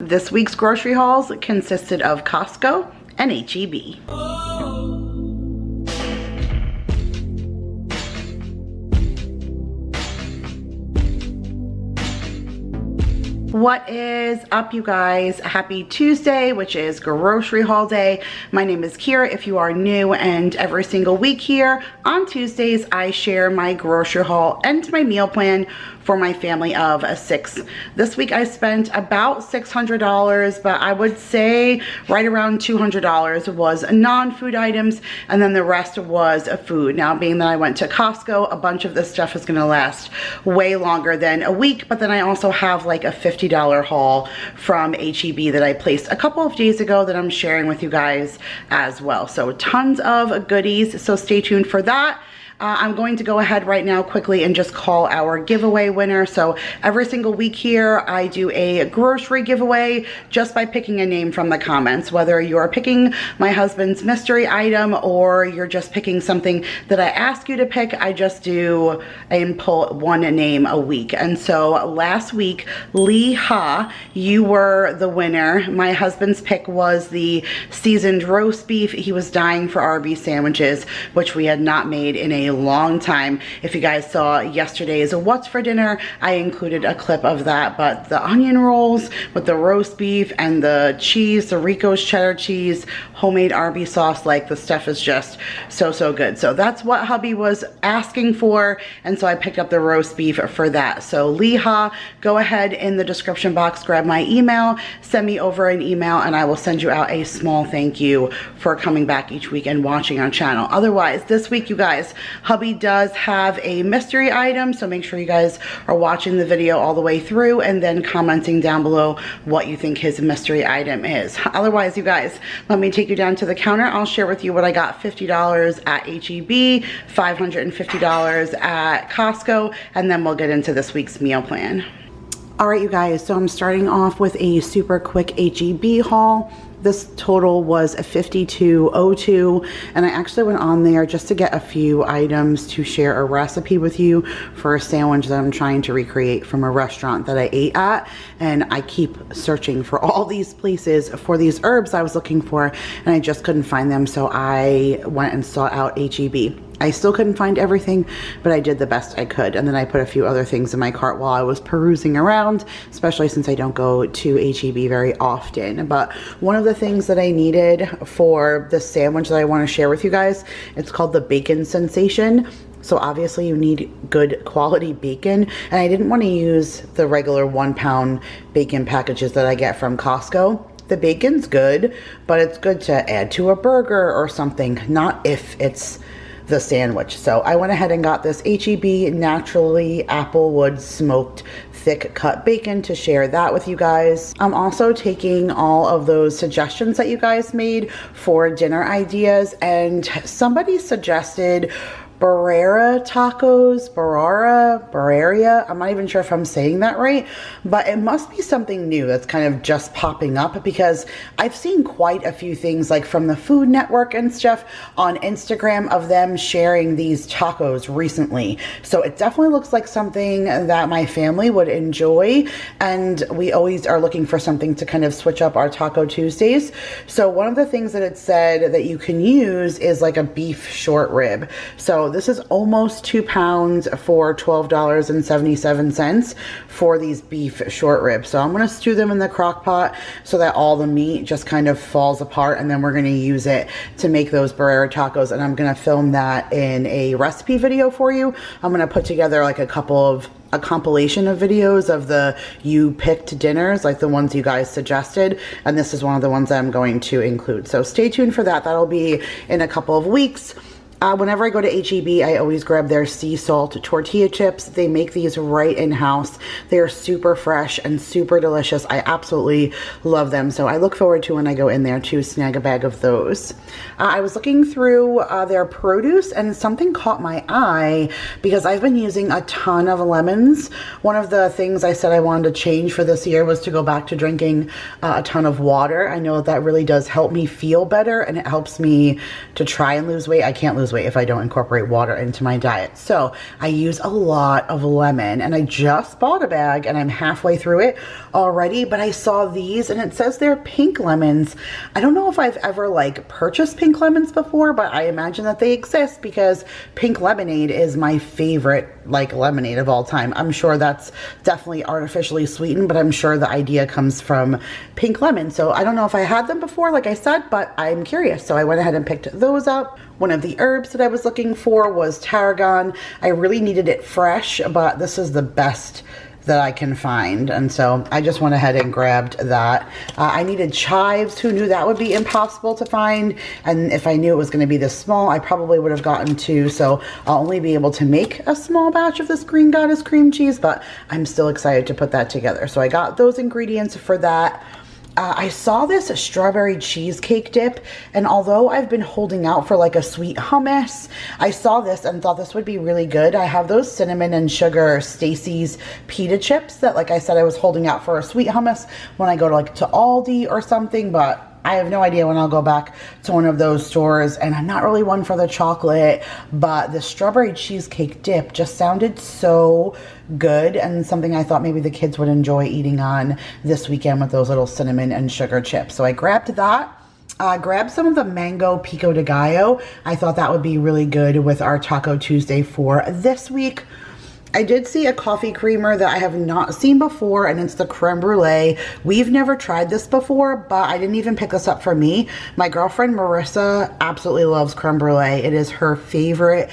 This week's grocery hauls consisted of Costco and H-E-B. What is up, you guys? Happy Tuesday, which is grocery haul day. My name is Kira if you are new, and every single week here on Tuesdays I share my grocery haul and my meal plan for my family of 6. This week I spent about $600, but I would say right around $200 was non-food items, and then the rest was food. Now, being that I went to Costco, a bunch of this stuff is gonna last way longer than a week, but then I also have like a $50 haul from H-E-B that I placed a couple of days ago that I'm sharing with you guys as well. So tons of goodies, so stay tuned for that. I'm going to go ahead right now quickly and just call our giveaway winner. So every single week here, I do a grocery giveaway just by picking a name from the comments. Whether you're picking my husband's mystery item or you're just picking something that I ask you to pick, I just do and pull one name a week. And so last week, Lee Ha, you were the winner. My husband's pick was the seasoned roast beef. He was dying for RB sandwiches, which we had not made in a long time. If you guys saw yesterday's What's for Dinner, I included a clip of that, but the onion rolls with the roast beef and the cheese, the Rico's cheddar cheese, homemade RB sauce, like the stuff is just so good. So that's what hubby was asking for, and so I picked up the roast beef for that. So Leha, go ahead in the description box, grab my email, send me over an email, and I will send you out a small thank you for coming back each week and watching our channel. Otherwise, this week, you guys, hubby does have a mystery item, so make sure you guys are watching the video all the way through and then commenting down below what you think his mystery item is. Otherwise, you guys, let me take you down to the counter. I'll share with you what I got. $50 at H-E-B, $550 at Costco, and then we'll get into this week's meal plan. All right, you guys, so I'm starting off with a super quick H-E-B haul. This total was $52.02, and I actually went on there just to get a few items to share a recipe with you for a sandwich that I'm trying to recreate from a restaurant that I ate at, and I keep searching for all these places for these herbs I was looking for, and I just couldn't find them, so I went and sought out H-E-B. I still couldn't find everything, but I did the best I could. And then I put a few other things in my cart while I was perusing around, especially since I don't go to H-E-B very often. But one of the things that I needed for the sandwich that I want to share with you guys, it's called the Bacon Sensation. So obviously you need good quality bacon, and I didn't want to use the regular 1-pound bacon packages that I get from Costco. The bacon's good, but it's good to add to a burger or something, not if it's the sandwich. So I went ahead and got this H-E-B naturally applewood smoked thick cut bacon to share that with you guys. I'm also taking all of those suggestions that you guys made for dinner ideas, and somebody suggested Barrera tacos, Barreria. I'm not even sure if I'm saying that right, but it must be something new that's kind of just popping up, because I've seen quite a few things like from the Food Network and stuff on Instagram of them sharing these tacos recently. So it definitely looks like something that my family would enjoy, and we always are looking for something to kind of switch up our Taco Tuesdays. So one of the things that it said that you can use is like a beef short rib. So this is almost 2 pounds for $12.77 for these beef short ribs. So I'm going to stew them in the crock pot so that all the meat just kind of falls apart, and then we're going to use it to make those Barrera tacos, and I'm going to film that in a recipe video for you. I'm going to put together like a compilation of videos of the you picked dinners, like the ones you guys suggested, and this is one of the ones that I'm going to include. So stay tuned for that. That'll be in a couple of weeks. Whenever I go to H-E-B, I always grab their sea salt tortilla chips. They make these right in-house. They're super fresh and super delicious. I absolutely love them. So I look forward to when I go in there to snag a bag of those. I was looking through their produce, and something caught my eye because I've been using a ton of lemons. One of the things I said I wanted to change for this year was to go back to drinking a ton of water. I know that really does help me feel better, and it helps me to try and lose weight. I can't lose lose weight if I don't incorporate water into my diet. So I use a lot of lemon, and I just bought a bag and I'm halfway through it already, but I saw these and it says they're pink lemons. I don't know if I've ever like purchased pink lemons before, but I imagine that they exist because pink lemonade is my favorite like lemonade of all time. I'm sure that's definitely artificially sweetened, but I'm sure the idea comes from pink lemon. So I don't know if I had them before, like I said, but I'm curious. So I went ahead and picked those up. One of the herbs that I was looking for was tarragon. I really needed it fresh, but this is the best that I can find, and so I just went ahead and grabbed that. I needed chives. Who knew that would be impossible to find? And if I knew it was going to be this small, I probably would have gotten two, so I'll only be able to make a small batch of this Green Goddess cream cheese, but I'm still excited to put that together. So I got those ingredients for that. I saw this strawberry cheesecake dip, and although I've been holding out for like a sweet hummus, I saw this and thought this would be really good. I have those cinnamon and sugar Stacy's pita chips that, like I said, I was holding out for a sweet hummus when I go to Aldi or something, but I have no idea when I'll go back to one of those stores, and I'm not really one for the chocolate, but the strawberry cheesecake dip just sounded so good and something I thought maybe the kids would enjoy eating on this weekend with those little cinnamon and sugar chips. So I grabbed that. Grabbed some of the mango pico de gallo. I thought that would be really good with our Taco Tuesday for this week. I did see a coffee creamer that I have not seen before, and it's the creme brulee. We've never tried this before, but I didn't even pick this up for me. My girlfriend Marissa absolutely loves creme brulee. It is her favorite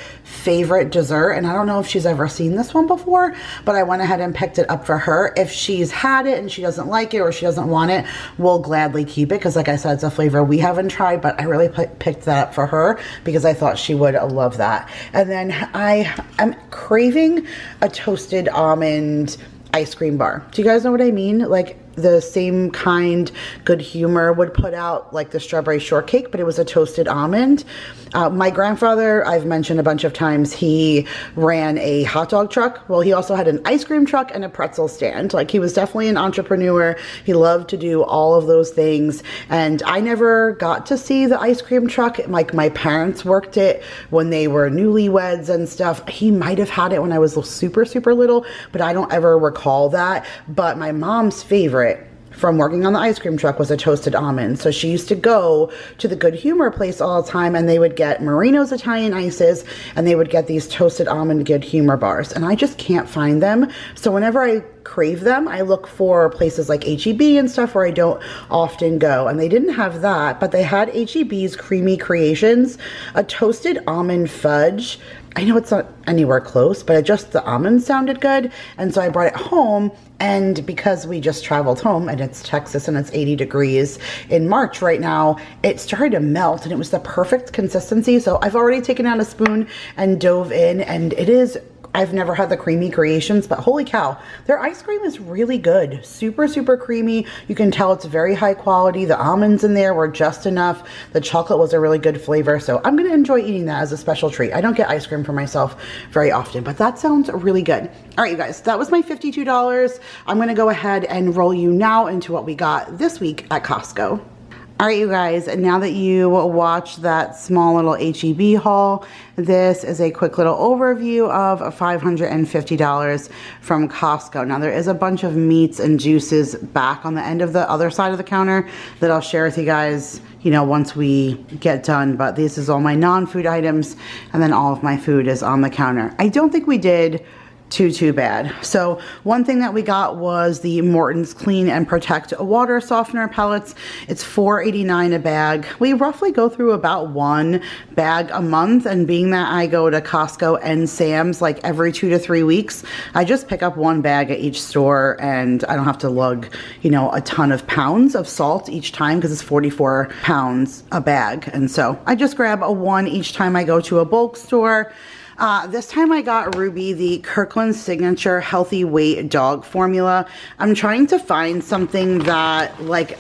dessert, and I don't know if she's ever seen this one before, but I went ahead and picked it up for her. If she's had it and she doesn't like it or she doesn't want it, we'll gladly keep it, because like I said, it's a flavor we haven't tried, but I really picked that up for her because I thought she would love that. And then I am craving a toasted almond ice cream bar. Do you guys know what I mean? Like the same kind Good Humor would put out, like the strawberry shortcake, but it was a toasted almond. My grandfather, I've mentioned a bunch of times, he ran a hot dog truck. Well, he also had an ice cream truck and a pretzel stand. Like, he was definitely an entrepreneur. He loved to do all of those things. And I never got to see the ice cream truck. Like, my parents worked it when they were newlyweds and stuff. He might have had it when I was super, super little, but I don't ever recall that. But my mom's favorite from working on the ice cream truck was a toasted almond. So she used to go to the Good Humor place all the time, and they would get Marino's Italian ices, and they would get these toasted almond Good Humor bars, and I just can't find them. So whenever I crave them, I look for places like H-E-B and stuff where I don't often go, and they didn't have that, but they had H-E-B's Creamy Creations, a toasted almond fudge. I know it's not anywhere close, but just the almonds sounded good, and so I brought it home. And because we just traveled home, and it's Texas and it's 80 degrees in March right now, it started to melt, and it was the perfect consistency. So I've already taken out a spoon and dove in, and it is, I've never had the Creamy Creations, but holy cow, their ice cream is really good. Super, super creamy. You can tell it's very high quality. The almonds in there were just enough. The chocolate was a really good flavor. So I'm going to enjoy eating that as a special treat. I don't get ice cream for myself very often, but that sounds really good. All right, you guys, that was my $52. I'm going to go ahead and roll you now into what we got this week at Costco. All right, you guys, now that you watched that small little H-E-B haul, this is a quick little overview of $550 from Costco. Now, there is a bunch of meats and juices back on the end of the other side of the counter that I'll share with you guys, you know, once we get done. But this is all my non-food items, and then all of my food is on the counter. I don't think we did too bad. So one thing that we got was the Morton's Clean and Protect water softener pellets. It's $4.89 a bag. We roughly go through about one bag a month, and being that I go to Costco and Sam's like every 2 to 3 weeks, I just pick up one bag at each store, and I don't have to lug, you know, a ton of pounds of salt each time, because it's 44 pounds a bag. And so I just grab a one each time I go to a bulk store. This time I got Ruby the Kirkland Signature Healthy Weight Dog Formula. I'm trying to find something that like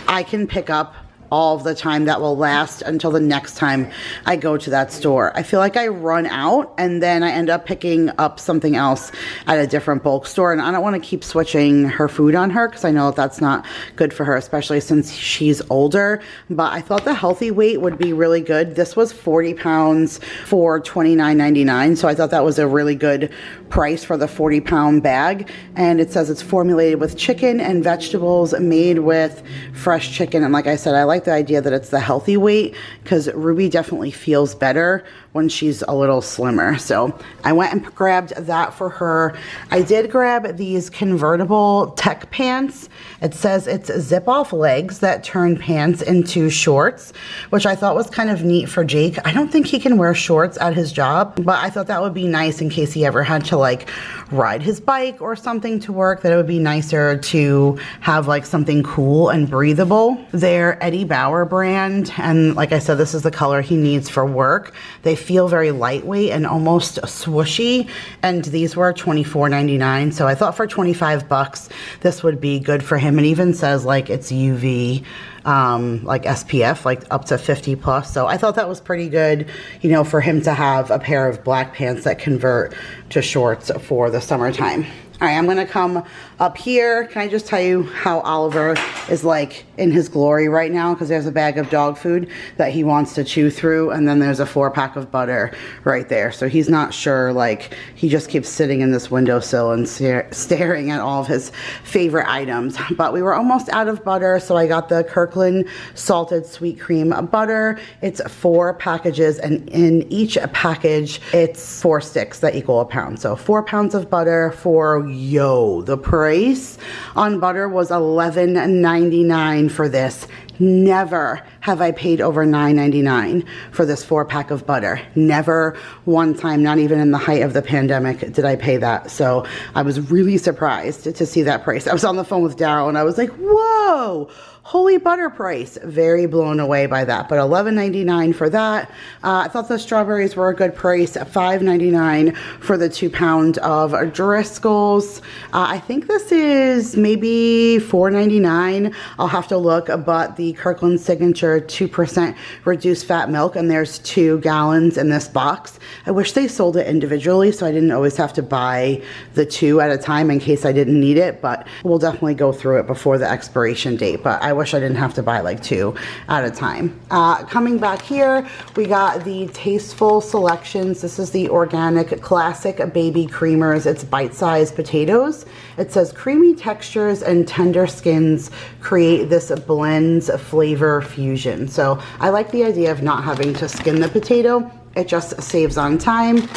I can pick up all of the time that will last until the next time I go to that store. I feel like I run out and then I end up picking up something else at a different bulk store, and I don't want to keep switching her food on her because I know that's not good for her, especially since she's older. But I thought the healthy weight would be really good. This was 40 pounds for $29.99, so I thought that was a really good price for the 40-pound bag. And it says it's formulated with chicken and vegetables, made with fresh chicken. And like I said, I like the idea that it's the healthy weight because Ruby definitely feels better when she's a little slimmer. So I went and grabbed that for her. I did grab these convertible tech pants. It says it's zip off legs that turn pants into shorts, which I thought was kind of neat for Jake. I don't think he can wear shorts at his job, but I thought that would be nice in case he ever had to like ride his bike or something to work, that it would be nicer to have like something cool and breathable. They're Eddie Bauer brand, and like I said, this is the color he needs for work. They feel very lightweight and almost swooshy, and these were $24.99, so I thought for 25 bucks this would be good for him. It even says like it's UV like SPF, like up to 50 plus. So I thought that was pretty good, you know, for him to have a pair of black pants that convert to shorts for the summertime. All right, I'm gonna come up here. Can I just tell you how Oliver is like in his glory right now? Because there's a bag of dog food that he wants to chew through, and then there's a 4-pack of butter right there. So he's not sure, like he just keeps sitting in this windowsill and staring at all of his favorite items. But we were almost out of butter, so I got the Kirkland salted sweet cream butter. It's 4 packages, and in each package it's 4 sticks that equal a pound. So 4 pounds of butter for, yo, the price on butter was $11.99 for this. Never have I paid over $9.99 for this 4-pack of butter. Never one time, not even in the height of the pandemic, did I pay that. So I was really surprised to see that price. I was on the phone with Daryl and I was like, whoa, holy butter price. Very blown away by that. But $11.99 for that. I thought the strawberries were a good price. $5.99 for the 2 pound of Driscoll's. I think this is maybe $4.99. I'll have to look, but the Kirkland Signature 2% reduced fat milk, and there's 2 gallons in this box. I wish they sold it individually so I didn't always have to buy the 2 at a time in case I didn't need it, but we'll definitely go through it before the expiration date. But I wish I didn't have to buy like 2 at a time. Coming back here, we got the Tasteful Selections. This is the organic classic baby creamers. It's bite-sized potatoes. It says creamy textures and tender skins create this blends flavor fusion. So I like the idea of not having to skin the potato. It just saves on time.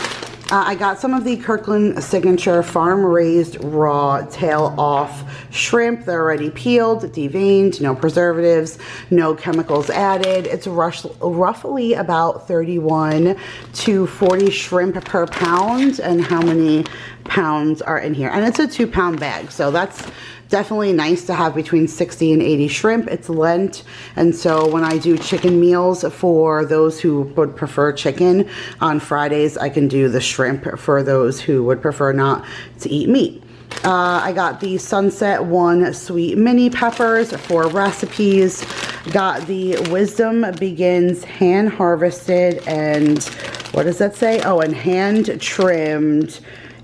I got some of the Kirkland Signature farm-raised raw tail-off shrimp. They're already peeled, deveined, no preservatives, no chemicals added. It's roughly about 31 to 40 shrimp per pound. And how many pounds are in here? And it's a 2 pound bag, so that's definitely nice to have between 60 and 80 shrimp. It's Lent, and so when I do chicken meals for those who would prefer chicken on Fridays, I can do the shrimp for those who would prefer not to eat meat. I got the Sunset One Sweet Mini Peppers for recipes. Got the Wisdom Begins hand harvested and what does that say? Oh, and hand trimmed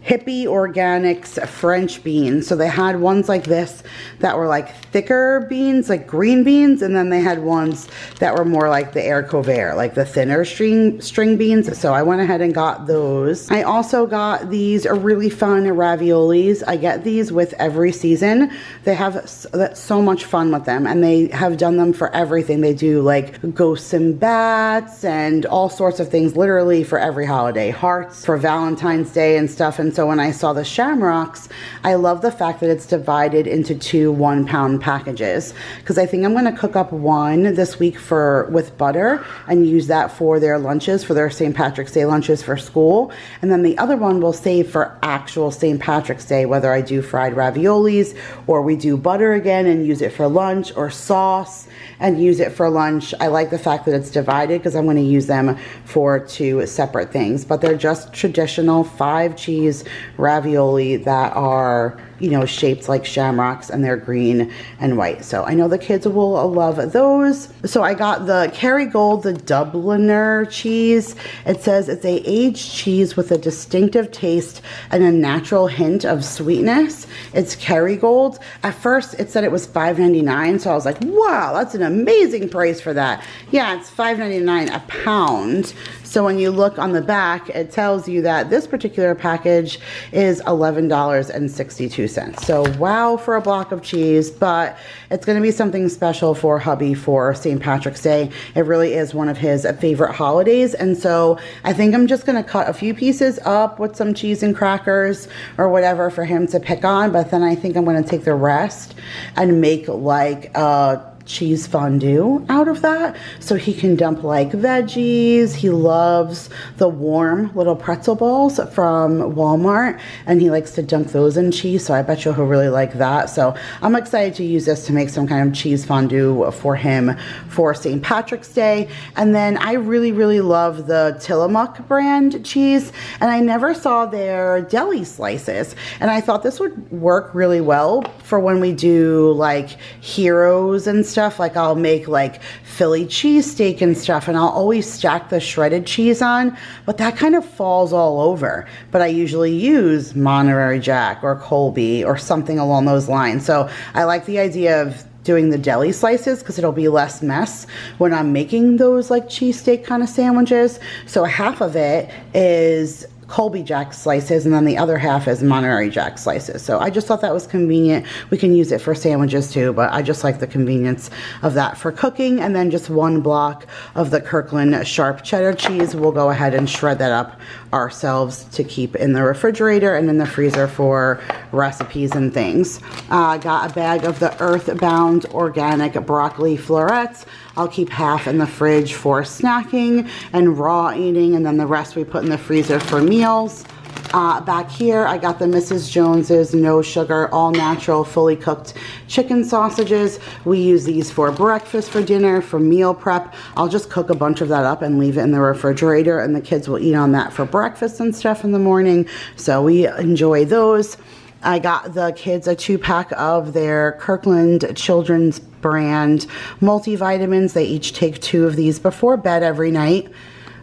Hippie Organics French beans. So they had ones like this that were like thicker beans, like green beans, and then they had ones that were more like the Haricots Verts, like the thinner string beans. So I went ahead and got those. I also got these really fun raviolis. I get these with every season. They have so much fun with them, and they have done them for everything. They do like ghosts and bats and all sorts of things, literally for every holiday. Hearts for Valentine's Day and stuff. And so when I saw the shamrocks, I love the fact that it's divided into 2 1-pound packages, because I think I'm going to cook up one this week with butter and use that for their lunches, for their St. Patrick's Day lunches for school. And then the other one will save for actual St. Patrick's Day, whether I do fried raviolis or we do butter again and use it for lunch, or sauce and use it for lunch. I like the fact that it's divided because I'm going to use them for 2 separate things, but they're just traditional 5 cheese ravioli that are, you know, shaped like shamrocks, and they're green and white. So I know the kids will love those. So I got the Kerrygold, the Dubliner cheese. It says it's a aged cheese with a distinctive taste and a natural hint of sweetness. It's Kerrygold. At first it said it was $5.99, so I was like, wow, that's an amazing price for that. Yeah, it's $5.99 a pound. So when you look on the back, it tells you that this particular package is $11.62. So wow for a block of cheese, but it's going to be something special for hubby for St. Patrick's Day. It really is one of his favorite holidays, and so I think I'm just going to cut a few pieces up with some cheese and crackers or whatever for him to pick on, but then I think I'm going to take the rest and make like a cheese fondue out of that, so he can dump like veggies. He loves the warm little pretzel balls from Walmart, and he likes to dunk those in cheese, so I bet you he'll really like that. So I'm excited to use this to make some kind of cheese fondue for him for St. Patrick's Day. And then I really love the Tillamook brand cheese, and I never saw their deli slices, and I thought this would work really well for when we do like heroes and stuff. Like I'll make like Philly cheesesteak and stuff, and I'll always stack the shredded cheese on, but that kind of falls all over. But I usually use Monterey Jack or Colby or something along those lines. So I like the idea of doing the deli slices because it'll be less mess when I'm making those like cheesesteak kind of sandwiches. So half of it is Colby Jack slices, and then the other half is Monterey Jack slices. So I just thought that was convenient. We can use it for sandwiches too, but I just like the convenience of that for cooking. And then just one block of the Kirkland sharp cheddar cheese. We'll go ahead and shred that up ourselves to keep in the refrigerator and in the freezer for recipes and things. Got a bag of the Earthbound organic broccoli florets. I'll keep half in the fridge for snacking and raw eating, and then the rest we put in the freezer for meals. Back here, I got the Mrs. Jones's no sugar, all natural, fully cooked chicken sausages. We use these for breakfast, for dinner, for meal prep. I'll just cook a bunch of that up and leave it in the refrigerator, and the kids will eat on that for breakfast and stuff in the morning. So we enjoy those. I got the kids a 2-pack of their Kirkland Children's brand multivitamins. They each take 2 of these before bed every night.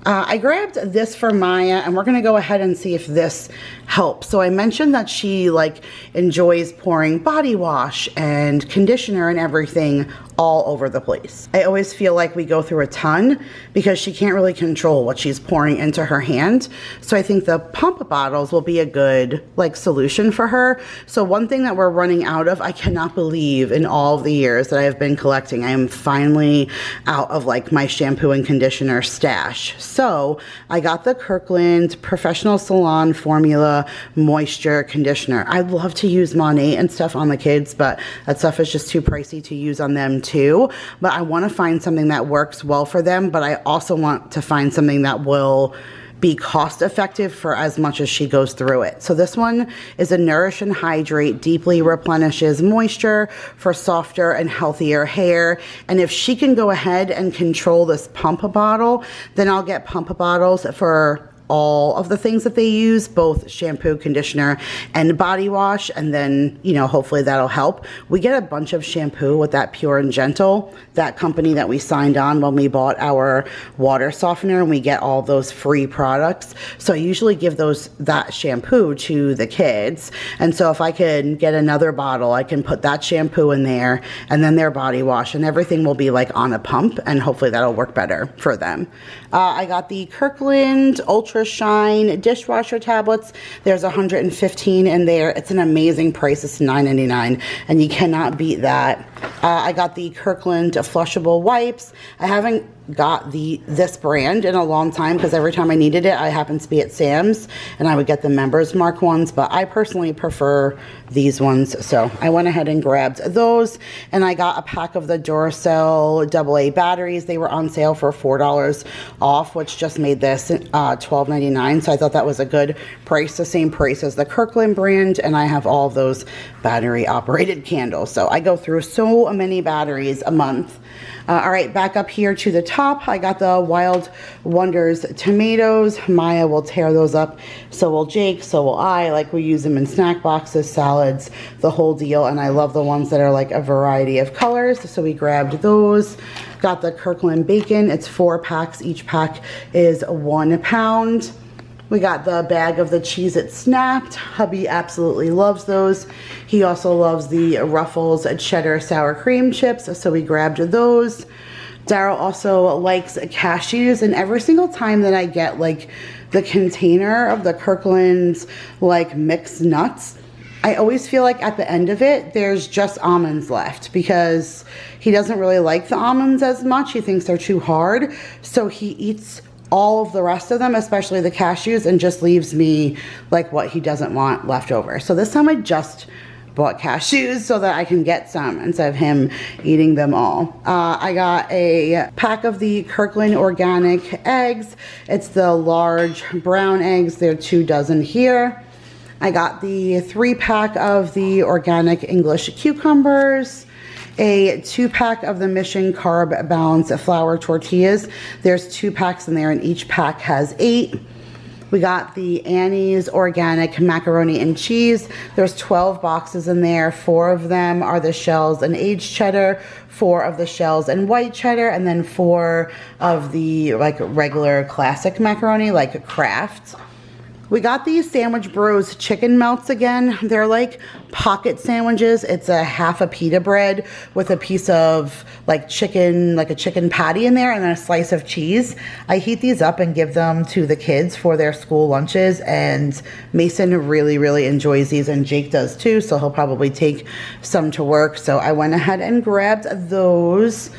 I grabbed this for Maya, and we're going to go ahead and see if this helps. So I mentioned that she like enjoys pouring body wash and conditioner and everything all over the place. I always feel like we go through a ton because she can't really control what she's pouring into her hand. So I think the pump bottles will be a good like solution for her. So one thing that we're running out of, I cannot believe in all of the years that I've been collecting, I am finally out of like my shampoo and conditioner stash. So I got the Kirkland Professional Salon Formula Moisture Conditioner. I love to use Monat and stuff on the kids, but that stuff is just too pricey to use on them too. But I want to find something that works well for them, but I also want to find something that will be cost effective for as much as she goes through it. So this one is a Nourish and Hydrate, deeply replenishes moisture for softer and healthier hair. And if she can go ahead and control this pump bottle, then I'll get pump bottles for all of the things that they use, both shampoo, conditioner, and body wash, and then, you know, hopefully that'll help. We get a bunch of shampoo with that Pure and Gentle, that company that we signed on when we bought our water softener, and we get all those free products. So I usually give that shampoo to the kids, and so if I can get another bottle, I can put that shampoo in there, and then their body wash, and everything will be like on a pump, and hopefully that'll work better for them. I got the Kirkland Ultra Shine dishwasher tablets. There's 115 in there. It's an amazing price. It's $9.99, and you cannot beat that. I got the Kirkland flushable wipes. I haven't got this brand in a long time because every time I needed it, I happened to be at Sam's and I would get the Members Mark ones, but I personally prefer these ones. So I went ahead and grabbed those, and I got a pack of the Duracell AA batteries. They were on sale for $4 off, which just made this $12.99. So I thought that was a good price, the same price as the Kirkland brand, and I have all of those battery operated candles. So I go through so so many batteries a month. All right, back up here to the top, I got the Wild Wonders tomatoes. Maya will tear those up, so will Jake, so will I. Like, we use them in snack boxes, salads, the whole deal. And I love the ones that are like a variety of colors, so we grabbed those. Got the Kirkland bacon. It's 4 packs. Each pack is 1 pound. We got the bag of the Cheez-It Snapped. Hubby absolutely loves those. He also loves the Ruffles cheddar sour cream chips, so we grabbed those. Daryl also likes cashews, and every single time that I get like the container of the Kirkland's like mixed nuts, I always feel like at the end of it, there's just almonds left, because he doesn't really like the almonds as much. He thinks they're too hard, so he eats all of the rest of them, especially the cashews, and just leaves me like what he doesn't want left over. So this time I just bought cashews so that I can get some instead of him eating them all. I got a pack of the Kirkland organic eggs. It's the large brown eggs. There are 2 dozen here. I got the 3-pack of the organic English cucumbers, a 2-pack of the Mission Carb Balance flour tortillas. There's 2 packs in there, and each pack has 8. We got the Annie's organic macaroni and cheese. There's 12 boxes in there. 4 of them are the shells and aged cheddar, 4 of the shells and white cheddar, and then 4 of the like regular classic macaroni, like Kraft. We got these Sandwich Bros chicken melts again. They're like pocket sandwiches. It's a half a pita bread with a piece of like chicken, like a chicken patty in there, and then a slice of cheese. I heat these up and give them to the kids for their school lunches, and Mason really, really enjoys these, and Jake does too, so he'll probably take some to work. So I went ahead and grabbed those.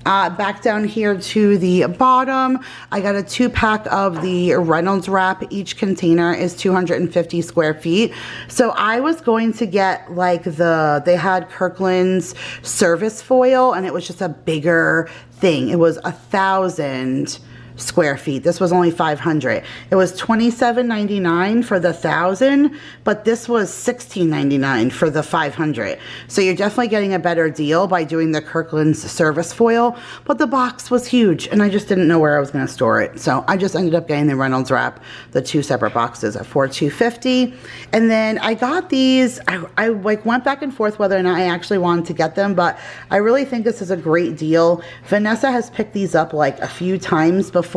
Back down here to the bottom, I got a 2-pack of the Reynolds wrap. Each container is 250 square feet. So I was going to get like they had Kirkland's service foil, and it was just a bigger thing. It was 1,000 square feet. This was only 500. It was $27.99 for the 1,000, but this was $16.99 for the 500. So you're definitely getting a better deal by doing the Kirkland's service foil, but the box was huge and I just didn't know where I was going to store it. So I just ended up getting the Reynolds wrap, the 2 separate boxes for $2.50. And then I got these, I like went back and forth whether or not I actually wanted to get them, but I really think this is a great deal. Vanessa has picked these up like a few times before,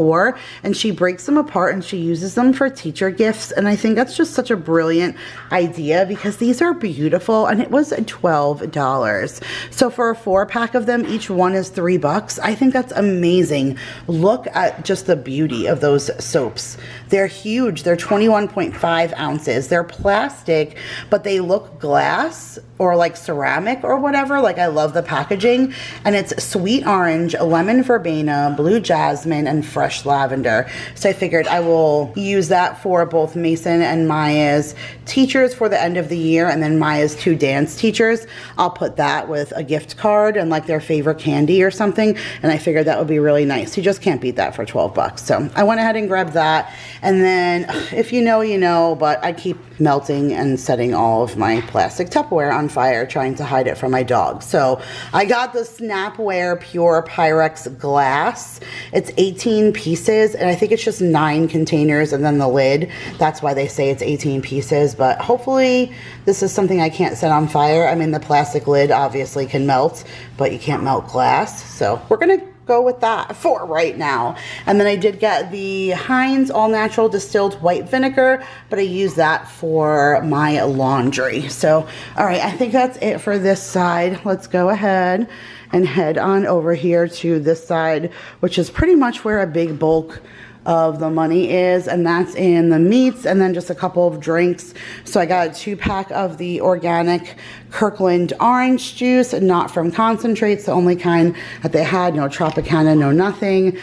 and she breaks them apart and she uses them for teacher gifts, and I think that's just such a brilliant idea because these are beautiful, and it was $12. So for a 4-pack of them, each one is $3. I think that's amazing. Look at just the beauty of those soaps. They're huge. They're 21.5 ounces. They're plastic, but they look glass or like ceramic or whatever. Like, I love the packaging, and it's sweet orange, lemon verbena, blue jasmine, and fresh lavender. So I figured I will use that for both Mason and Maya's teachers for the end of the year, and then Maya's 2 dance teachers. I'll put that with a gift card and like their favorite candy or something, and I figured that would be really nice. You just can't beat that for $12. So I went ahead and grabbed that, and then if you know, you know, but I keep melting and setting all of my plastic Tupperware on fire trying to hide it from my dog. So I got the Snapware Pure Pyrex glass. It's 18 pieces, and I think it's just 9 containers and then the lid. That's why they say it's 18 pieces, but hopefully this is something I can't set on fire. I mean, the plastic lid obviously can melt, but you can't melt glass. So we're gonna go with that for right now. And then I did get the Heinz All Natural Distilled White Vinegar, but I use that for my laundry. So, all right, I think that's it for this side. Let's go ahead and head on over here to this side, which is pretty much where a big bulk of the money is, and that's in the meats and then just a couple of drinks. So I got a 2-pack of the organic Kirkland orange juice, not from concentrates, the only kind that they had, no Tropicana, no nothing.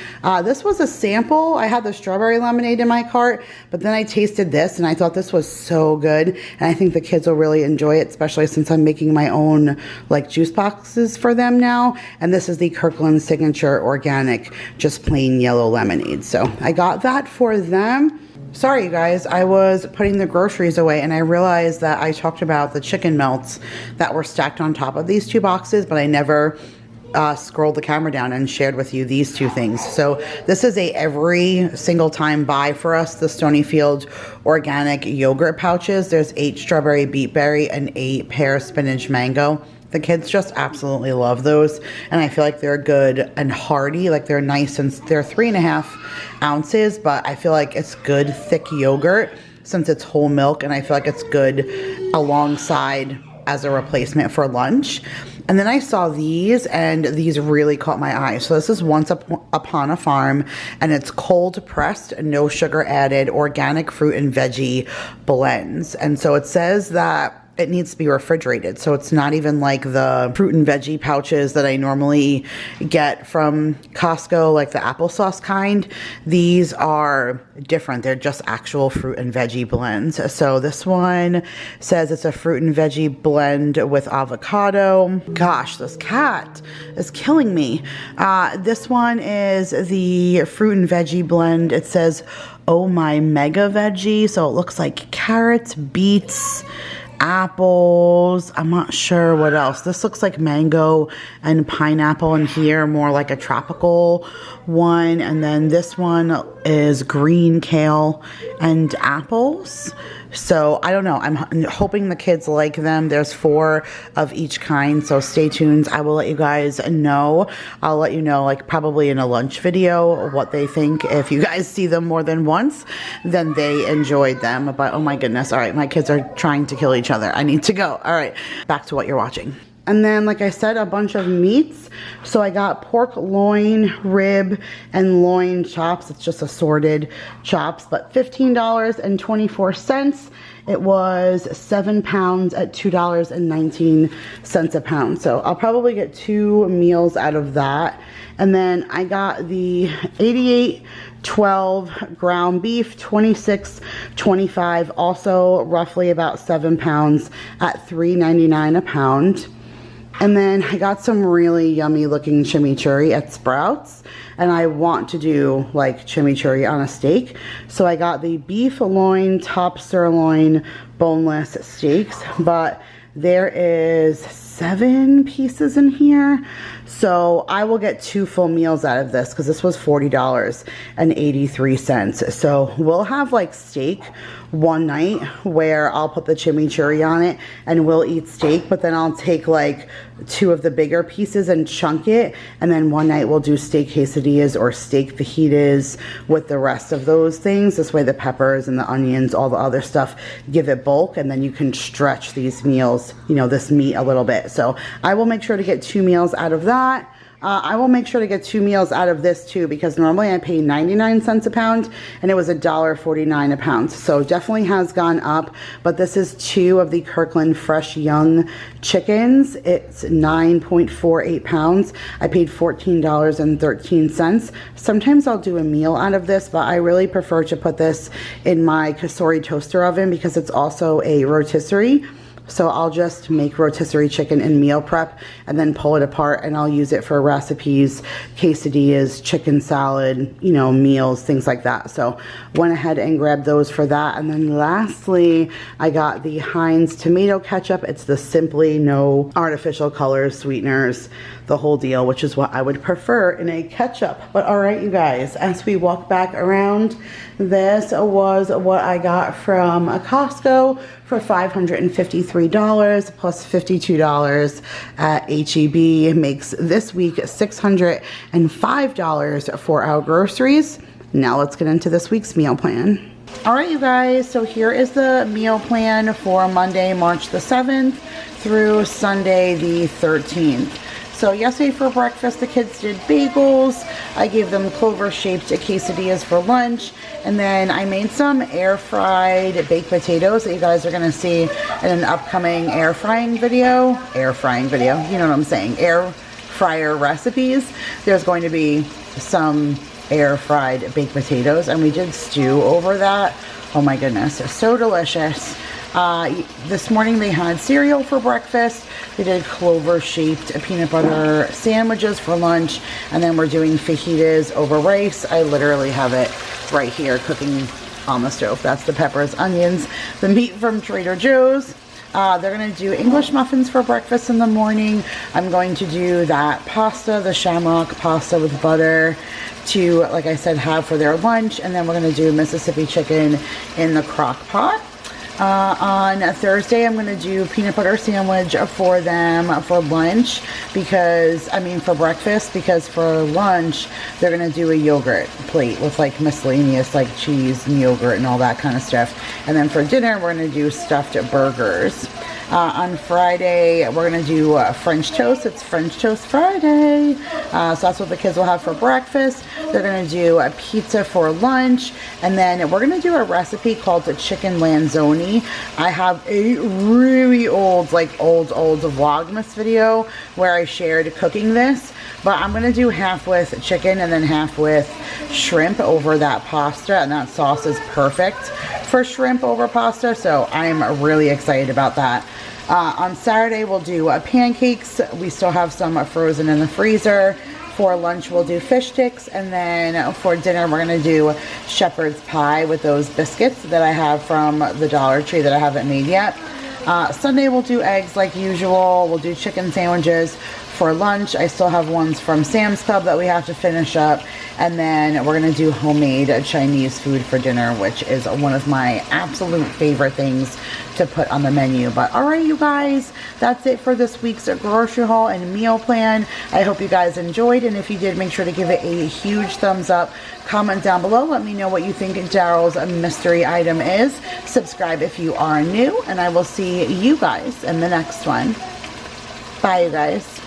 This was a sample. I had the strawberry lemonade in my cart, but then I tasted this and I thought this was so good, and I think the kids will really enjoy it, especially since I'm making my own like juice boxes for them now. And this is the Kirkland Signature Organic, just plain yellow lemonade. So I got that for them. Sorry, you guys, I was putting the groceries away and I realized that I talked about the chicken melts that were stacked on top of these 2 boxes, but I never scrolled the camera down and shared with you these 2 things. So this is a every single time buy for us, the Stonyfield organic yogurt pouches. There's 8 strawberry beet berry and 8 pear spinach mango. The kids just absolutely love those, and I feel like they're good and hearty. Like, they're nice, and they're 3.5 ounces, but I feel like it's good thick yogurt since it's whole milk, and I feel like it's good alongside as a replacement for lunch. And then I saw these, and these really caught my eye. So this is Once Upon a Farm, and it's cold pressed, no sugar added, organic fruit and veggie blends. And so it says that it needs to be refrigerated. So it's not even like the fruit and veggie pouches that I normally get from Costco, like the applesauce kind. These are different. They're just actual fruit and veggie blends. So this one says it's a fruit and veggie blend with avocado. Gosh, this cat is killing me. This one is the fruit and veggie blend. It says, oh my mega veggie. So it looks like carrots, beets, apples. I'm not sure what else. This looks like mango and pineapple in here, more like a tropical one. And then this one is green kale and apples. So I don't know. I'm hoping the kids like them. There's 4 of each kind, so stay tuned. I will let you guys know. I'll let you know, like, probably in a lunch video what they think. If you guys see them more than once, then they enjoyed them. But oh my goodness. All right, my kids are trying to kill each other. I need to go. All right, back to what you're watching. And then, like I said, a bunch of meats. So I got pork loin, rib, and loin chops. It's just assorted chops, but $15.24. It was 7 pounds at $2.19 a pound. So I'll probably get 2 meals out of that. And then I got the 8812 ground beef, 26.25, also roughly about 7 pounds at $3.99 a pound. And then I got some really yummy looking chimichurri at Sprouts, and I want to do like chimichurri on a steak. So I got the beef loin, top sirloin, boneless steaks, but there is 7 pieces in here. So I will get 2 full meals out of this because this was $40.83. So we'll have like steak one night where I'll put the chimichurri on it and we'll eat steak, but then I'll take like 2 of the bigger pieces and chunk it, and then one night we'll do steak quesadillas or steak fajitas with the rest of those things. This way the peppers and the onions, all the other stuff, give it bulk, and then you can stretch these meals, you know, this meat a little bit. So I will make sure to get 2 meals out of that. I will make sure to get 2 meals out of this too, because normally I pay 99 cents a pound and it was $1.49 a pound. So definitely has gone up, but this is 2 of the Kirkland Fresh Young chickens. It's 9.48 pounds. I paid $14.13. Sometimes I'll do a meal out of this, but I really prefer to put this in my Kasori toaster oven because it's also a rotisserie. So I'll just make rotisserie chicken in meal prep and then pull it apart, and I'll use it for recipes, quesadillas, chicken salad, you know, meals, things like that. So went ahead and grabbed those for that. And then lastly, I got the Heinz tomato ketchup. It's the Simply No artificial colors, sweeteners, the whole deal, which is what I would prefer in a ketchup. But all right, you guys, as we walk back around, this was what I got from a Costco for $553 plus $52 at HEB. Makes this week $605 for our groceries. Now let's get into this week's meal plan. All right, you guys, so here is the meal plan for Monday, March the 7th through Sunday the 13th. So yesterday for breakfast, the kids did bagels. I gave them clover-shaped quesadillas for lunch. And then I made some air-fried baked potatoes that you guys are going to see in an upcoming air frying video. You know what I'm saying. Air fryer recipes. There's going to be some air-fried baked potatoes. And we did stew over that. Oh my goodness, they're so delicious. This morning they had cereal for breakfast. They did clover-shaped peanut butter sandwiches for lunch, and then we're doing fajitas over rice. I literally have it right here cooking on the stove. That's the peppers, onions, the meat from Trader Joe's. They're going to do English muffins for breakfast in the morning. I'm going to do that pasta, the shamrock pasta with butter, to, like I said, have for their lunch. And then we're going to do Mississippi chicken in the crock pot. On Thursday, I'm going to do peanut butter sandwich for them for lunch for breakfast, because for lunch, they're going to do a yogurt plate with like miscellaneous like cheese and yogurt and all that kind of stuff. And then for dinner, we're going to do stuffed burgers. On Friday, we're going to do French toast. It's French Toast Friday. So that's what the kids will have for breakfast. They're going to do a pizza for lunch. And then we're going to do a recipe called the chicken lanzoni. I have a really old Vlogmas video where I shared cooking this. But I'm going to do half with chicken and then half with shrimp over that pasta. And that sauce is perfect for shrimp over pasta. So I'm really excited about that. On Saturday, we'll do pancakes. We still have some frozen in the freezer. For lunch, we'll do fish sticks. And then for dinner, we're going to do shepherd's pie with those biscuits that I have from the Dollar Tree that I haven't made yet. Sunday, we'll do eggs like usual. We'll do chicken sandwiches for lunch. I still have ones from Sam's Club that we have to finish up. And then we're going to do homemade Chinese food for dinner, which is one of my absolute favorite things to put on the menu. But alright, you guys, that's it for this week's grocery haul and meal plan. I hope you guys enjoyed, and if you did, make sure to give it a huge thumbs up. Comment down below. Let me know what you think Daryl's mystery item is. Subscribe if you are new, and I will see you guys in the next one. Bye, you guys.